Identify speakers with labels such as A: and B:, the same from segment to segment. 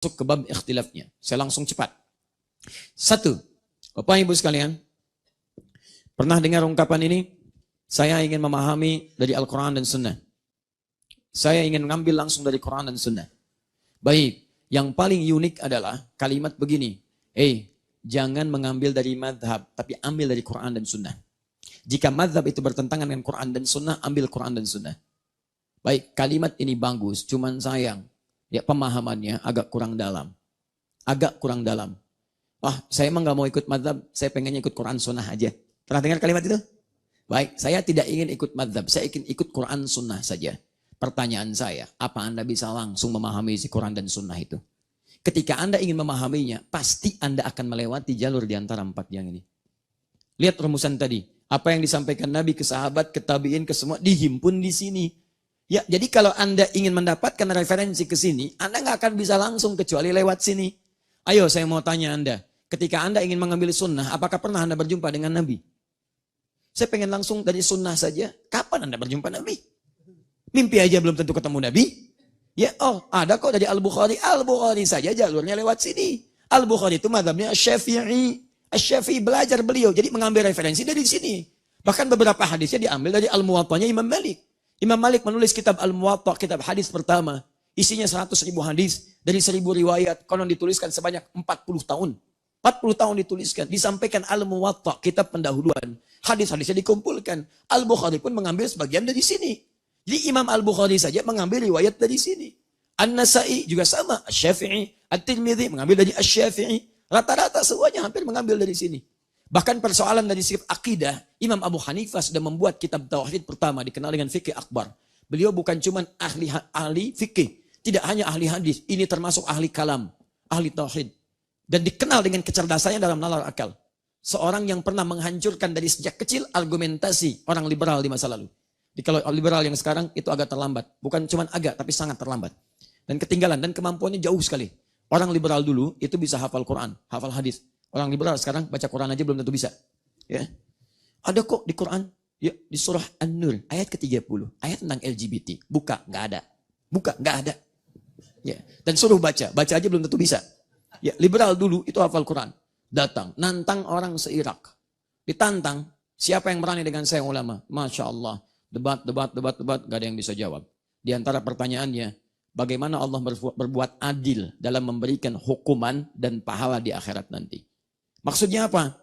A: masuk ke bab ikhtilafnya. Saya langsung cepat. Satu, Bapak Ibu sekalian, pernah dengar ungkapan ini? Saya ingin memahami dari Al-Quran dan Sunnah. Saya ingin mengambil langsung dari Quran dan Sunnah. Baik, yang paling unik adalah kalimat begini. Jangan mengambil dari madhab, tapi ambil dari Quran dan Sunnah. Jika madhab itu bertentangan dengan Quran dan Sunnah, ambil Quran dan Sunnah. Baik, kalimat ini bagus, cuman sayang. Ya, pemahamannya agak kurang dalam. Agak kurang dalam. Saya emang gak mau ikut madhab, saya pengennya ikut Quran Sunnah aja. Pernah dengar kalimat itu? Baik, saya tidak ingin ikut madhab, saya ingin ikut Quran Sunnah saja. Pertanyaan saya, apa Anda bisa langsung memahami isi Quran dan Sunnah itu? Ketika Anda ingin memahaminya, pasti Anda akan melewati jalur di antara empat yang ini. Lihat rumusan tadi. Apa yang disampaikan Nabi ke sahabat, ke tabi'in, ke semua, dihimpun di sini. Ya, jadi kalau Anda ingin mendapatkan referensi ke sini, Anda nggak akan bisa langsung kecuali lewat sini. Ayo saya mau tanya Anda, ketika Anda ingin mengambil sunnah, apakah pernah Anda berjumpa dengan Nabi? Saya pengen langsung dari sunnah saja. Kapan Anda berjumpa Nabi? Mimpi aja belum tentu ketemu Nabi. Ya, ada kok dari Al-Bukhari. Al-Bukhari saja jalurnya lewat sini. Al-Bukhari itu mazhabnya Asy-Syafi'i. Asy-Syafi'i belajar beliau, jadi mengambil referensi dari sini. Bahkan beberapa hadisnya diambil dari Al-Muwatta'nya Imam Malik. Imam Malik menulis kitab Al-Muwatta', kitab hadis pertama. Isinya 100.000 hadis dari 1.000 riwayat. Konon dituliskan sebanyak 40 tahun. 40 tahun dituliskan. Disampaikan Al-Muwatta', kitab pendahuluan. Hadis-hadisnya dikumpulkan. Al-Bukhari pun mengambil sebagian dari sini. Jadi Imam Al-Bukhari saja mengambil riwayat dari sini. An-Nasa'i juga sama. Asy-Syafi'i, At-Tirmidzi mengambil dari Asy-Syafi'i. Rata-rata semuanya hampir mengambil dari sini. Bahkan persoalan dari sifat akidah, Imam Abu Hanifah sudah membuat kitab Tauhid pertama dikenal dengan Fikih Akbar. Beliau bukan cuma ahli fikih, tidak hanya ahli hadis, ini termasuk ahli kalam, ahli Tauhid. Dan dikenal dengan kecerdasannya dalam nalar akal. Seorang yang pernah menghancurkan dari sejak kecil argumentasi orang liberal di masa lalu. Jadi kalau liberal yang sekarang itu agak terlambat. Bukan cuma agak, tapi sangat terlambat. Dan ketinggalan, dan kemampuannya jauh sekali. Orang liberal dulu itu bisa hafal Quran, hafal hadis. Orang liberal sekarang baca Quran aja belum tentu bisa. Ya. Ada kok di Quran, ya, di surah An-Nur ayat ke-30, ayat tentang LGBT. Buka, nggak ada. Buka, nggak ada. Ya. Dan suruh baca aja belum tentu bisa. Ya, liberal dulu itu hafal Quran. Datang, nantang orang se-Irak. Ditantang, siapa yang berani dengan saya ulama? Masya Allah. Debat, nggak ada yang bisa jawab. Di antara pertanyaannya, bagaimana Allah berbuat adil dalam memberikan hukuman dan pahala di akhirat nanti. Maksudnya apa?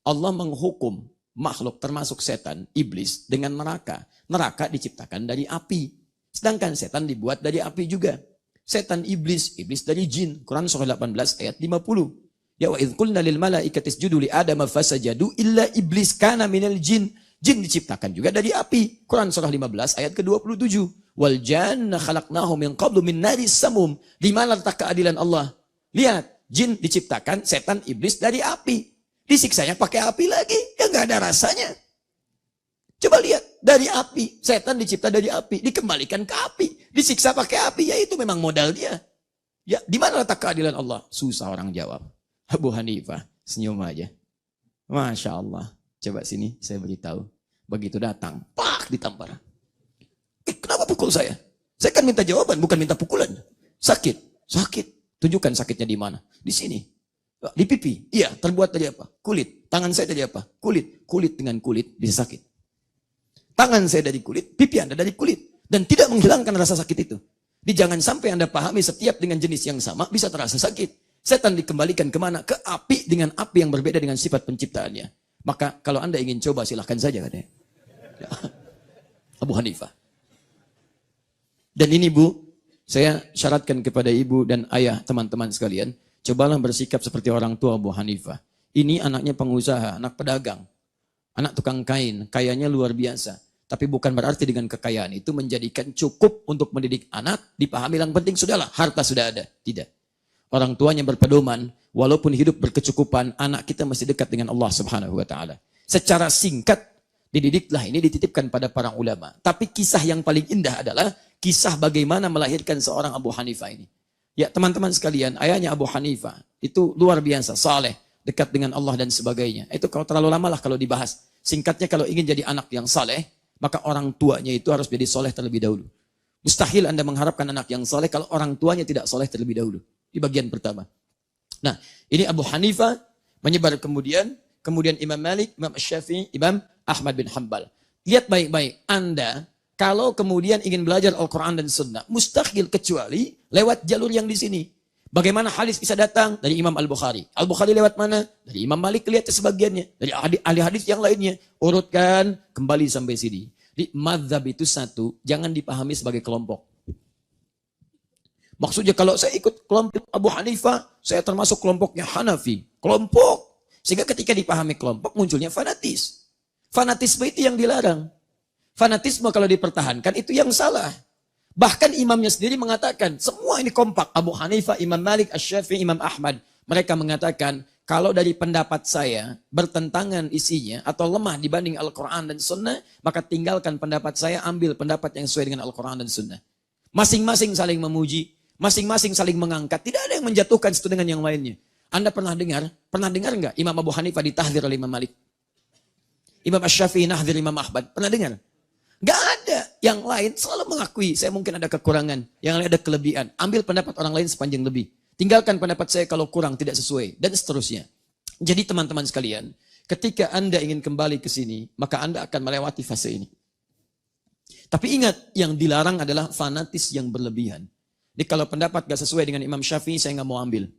A: Allah menghukum makhluk termasuk setan, iblis dengan neraka. Neraka diciptakan dari api. Sedangkan setan dibuat dari api juga. Setan iblis dari jin. Quran surah 18 ayat 50. Ya wa idh qulna lil malaikati isjudu li adama fasajadu illa iblis kana minal jin. Jin diciptakan juga dari api. Quran surah 15 ayat ke-27. Wal janna khalaqnahu min qablu min naris samum. Di mana letak keadilan Allah? Lihat, jin diciptakan, setan iblis dari api. Disiksanya pakai api lagi, ya nggak ada rasanya. Coba lihat, dari api, setan dicipta dari api, dikembalikan ke api, disiksa pakai api, ya itu memang modal dia. Ya, di mana letak keadilan Allah? Susah orang jawab. Abu Hanifah senyum aja. Masya Allah. Coba sini, saya beritahu. Begitu datang, pak ditampar. Kenapa pukul saya? Saya kan minta jawaban, bukan minta pukulan. Sakit. Tunjukkan sakitnya di mana. Di sini. Di pipi. Iya, terbuat dari apa? Kulit. Tangan saya dari apa? Kulit. Kulit dengan kulit bisa sakit. Tangan saya dari kulit, pipi Anda dari kulit. Dan tidak menghilangkan rasa sakit itu. Jangan sampai Anda pahami setiap dengan jenis yang sama bisa terasa sakit. Setan dikembalikan kemana? Ke api dengan api yang berbeda dengan sifat penciptaannya. Maka kalau Anda ingin coba silahkan saja katanya. Ya. Abu Hanifah. Dan ini Bu, saya syaratkan kepada ibu dan ayah teman-teman sekalian, cobalah bersikap seperti orang tua Abu Hanifah. Ini anaknya pengusaha, anak pedagang, anak tukang kain, kayanya luar biasa. Tapi bukan berarti dengan kekayaan itu menjadikan cukup untuk mendidik anak, dipahami yang penting sudahlah, harta sudah ada. Tidak. Orang tuanya berpedoman, walaupun hidup berkecukupan, anak kita masih dekat dengan Allah Subhanahu wa Ta'ala. Secara singkat, dididiklah ini dititipkan pada para ulama. Tapi kisah yang paling indah adalah kisah bagaimana melahirkan seorang Abu Hanifah ini. Ya teman-teman sekalian, ayahnya Abu Hanifah itu luar biasa, saleh, dekat dengan Allah dan sebagainya. Itu kalau terlalu lama lah kalau dibahas. Singkatnya kalau ingin jadi anak yang saleh, maka orang tuanya itu harus jadi soleh terlebih dahulu. Mustahil Anda mengharapkan anak yang soleh kalau orang tuanya tidak soleh terlebih dahulu. Di bagian pertama. Nah, ini Abu Hanifah menyebar kemudian Imam Malik, Imam Syafi'i, Imam Ahmad bin Hanbal. Lihat baik-baik, Anda kalau kemudian ingin belajar Al-Quran dan Sunnah, mustahil kecuali lewat jalur yang di sini. Bagaimana hadis bisa datang? Dari Imam Al-Bukhari. Al-Bukhari lewat mana? Dari Imam Malik, lihat sebagiannya. Dari ahli hadis yang lainnya. Urutkan, kembali sampai sini. Di mazhab itu satu, jangan dipahami sebagai kelompok. Maksudnya kalau saya ikut kelompok Abu Hanifah, saya termasuk kelompoknya Hanafi. Kelompok. Sehingga ketika dipahami kelompok, munculnya fanatis. Fanatisme itu yang dilarang. Fanatisme kalau dipertahankan, itu yang salah. Bahkan imamnya sendiri mengatakan, semua ini kompak. Abu Hanifah, Imam Malik, Asy-Syafi'i, Imam Ahmad. Mereka mengatakan, kalau dari pendapat saya bertentangan isinya atau lemah dibanding Al-Quran dan Sunnah, maka tinggalkan pendapat saya, ambil pendapat yang sesuai dengan Al-Quran dan Sunnah. Masing-masing saling memuji, masing-masing saling mengangkat. Tidak ada yang menjatuhkan satu dengan yang lainnya. Anda pernah dengar enggak Imam Abu Hanifah ditahdzir oleh Imam Malik? Imam Asy-Syafi'i nahdzir Imam Ahmad. Pernah dengar? Gak ada. Yang lain selalu mengakui, saya mungkin ada kekurangan. Yang lain ada kelebihan. Ambil pendapat orang lain sepanjang lebih. Tinggalkan pendapat saya kalau kurang, tidak sesuai. Dan seterusnya. Jadi teman-teman sekalian, ketika Anda ingin kembali ke sini, maka Anda akan melewati fase ini. Tapi ingat, yang dilarang adalah fanatis yang berlebihan. Jadi kalau pendapat gak sesuai dengan Imam Syafi'i, saya gak mau ambil.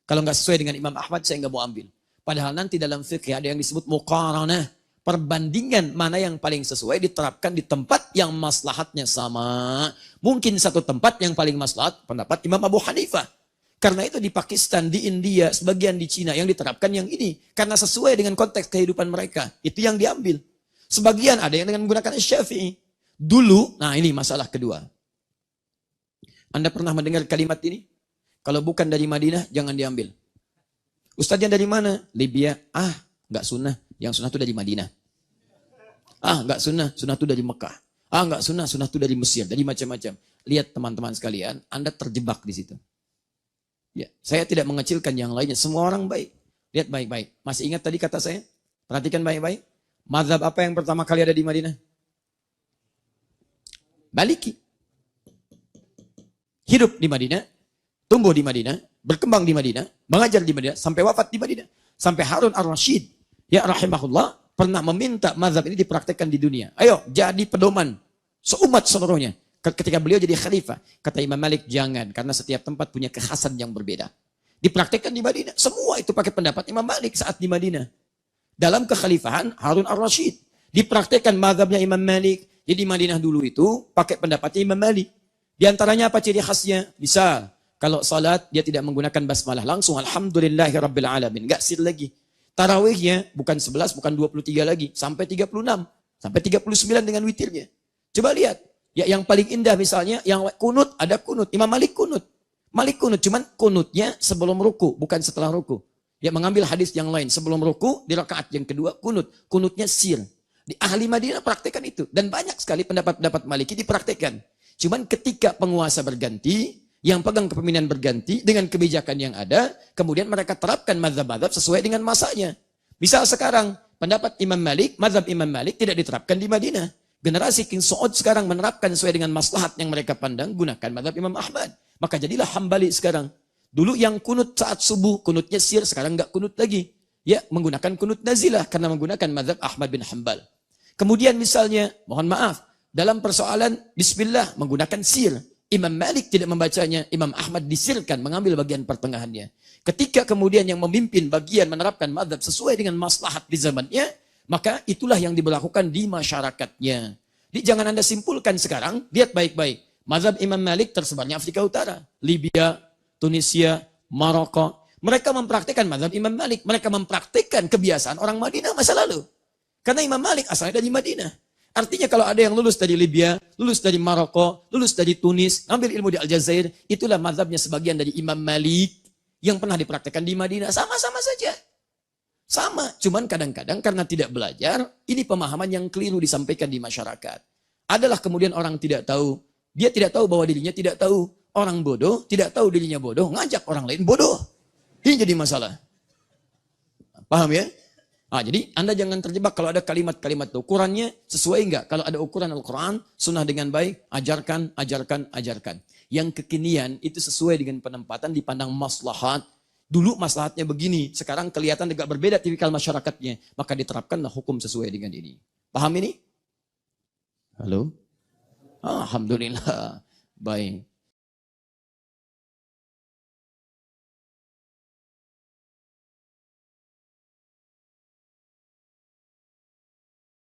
A: Kalau gak sesuai dengan Imam Ahmad, saya gak mau ambil. Padahal nanti dalam fikih ada yang disebut muqaranah. Perbandingan mana yang paling sesuai diterapkan di tempat yang maslahatnya sama. Mungkin satu tempat yang paling maslahat pendapat Imam Abu Hanifah. Karena itu di Pakistan, di India, sebagian di Cina yang diterapkan yang ini. Karena sesuai dengan konteks kehidupan mereka. Itu yang diambil. Sebagian ada yang dengan menggunakan Syafi'i. Dulu, nah ini masalah kedua. Anda pernah mendengar kalimat ini? Kalau bukan dari Madinah, jangan diambil. Ustadznya dari mana? Libya. Nggak sunnah. Yang sunnah itu dari Madinah. Nggak sunnah. Sunnah itu dari Mekah. Nggak sunnah. Sunnah itu dari Mesir. Dari macam-macam. Lihat teman-teman sekalian. Anda terjebak di situ. Ya, saya tidak mengecilkan yang lainnya. Semua orang baik. Lihat baik-baik. Masih ingat tadi kata saya? Perhatikan baik-baik. Mazhab apa yang pertama kali ada di Madinah? Maliki. Hidup di Madinah. Tumbuh di Madinah. Berkembang di Madinah. Mengajar di Madinah. Sampai wafat di Madinah. Sampai Harun ar-Rasyid. Ya rahimahullah pernah meminta mazhab ini dipraktekkan di dunia. Ayo jadi pedoman seumat seluruhnya. Ketika beliau jadi khalifah, kata Imam Malik jangan karena setiap tempat punya kekhasan yang berbeda. Dipraktekkan di Madinah. Semua itu pakai pendapat Imam Malik saat di Madinah. Dalam kekhalifahan Harun ar-Rasyid dipraktekkan mazhabnya Imam Malik. Jadi Madinah dulu itu pakai pendapatnya Imam Malik. Di antaranya apa ciri khasnya? Misal kalau salat dia tidak menggunakan basmalah, langsung alhamdulillahirabbil alamin, enggak sir lagi. Tarawihnya bukan 11, bukan 23 lagi. Sampai 36. Sampai 39 dengan witirnya. Coba lihat. Ya, yang paling indah misalnya, yang kunut, ada kunut. Imam Malik kunut. Malik kunut, cuman kunutnya sebelum ruku, bukan setelah ruku. Dia mengambil hadis yang lain. Sebelum ruku, di rakaat yang kedua, kunut. Kunutnya sir. Di ahli Madinah praktekkan itu. Dan banyak sekali pendapat-pendapat Maliki dipraktekkan. Cuman ketika penguasa berganti, yang pegang kepemimpinan berganti dengan kebijakan yang ada, kemudian mereka terapkan mazhab-mazhab sesuai dengan masanya. Misal sekarang, pendapat Imam Malik, mazhab Imam Malik tidak diterapkan di Madinah. Generasi King Saud sekarang menerapkan sesuai dengan maslahat yang mereka pandang, gunakan mazhab Imam Ahmad. Maka jadilah Hambali sekarang. Dulu yang kunut saat subuh, kunutnya sir, sekarang enggak kunut lagi. Ya, menggunakan kunut nazilah karena menggunakan mazhab Ahmad bin Hanbal. Kemudian misalnya, mohon maaf, dalam persoalan bismillah menggunakan sir. Imam Malik tidak membacanya, Imam Ahmad disirkan, mengambil bagian pertengahannya. Ketika kemudian yang memimpin bagian menerapkan mazhab sesuai dengan maslahat di zamannya, maka itulah yang diberlakukan di masyarakatnya. Jadi jangan Anda simpulkan sekarang, lihat baik-baik. Mazhab Imam Malik tersebarnya Afrika Utara, Libya, Tunisia, Maroko. Mereka mempraktikkan mazhab Imam Malik. Mereka mempraktikkan kebiasaan orang Madinah masa lalu. Karena Imam Malik asalnya dari Madinah. Artinya kalau ada yang lulus dari Libya, lulus dari Maroko, lulus dari Tunis, ambil ilmu di Aljazair, itulah mazhabnya sebagian dari Imam Malik yang pernah dipraktikkan di Madinah. Sama-sama saja. Sama. Cuman kadang-kadang karena tidak belajar, ini pemahaman yang keliru disampaikan di masyarakat. Adalah kemudian orang tidak tahu. Dia tidak tahu bahwa dirinya tidak tahu. Orang bodoh, tidak tahu dirinya bodoh, ngajak orang lain bodoh. Ini jadi masalah. Paham ya? Jadi Anda jangan terjebak kalau ada kalimat-kalimat itu. Ukurannya sesuai enggak? Kalau ada ukuran Al-Quran, sunnah dengan baik, ajarkan, ajarkan, ajarkan. Yang kekinian itu sesuai dengan penempatan dipandang maslahat. Dulu maslahatnya begini, sekarang kelihatan agak berbeda tipikal masyarakatnya. Maka diterapkanlah hukum sesuai dengan ini. Paham ini? Halo? Alhamdulillah. Baik.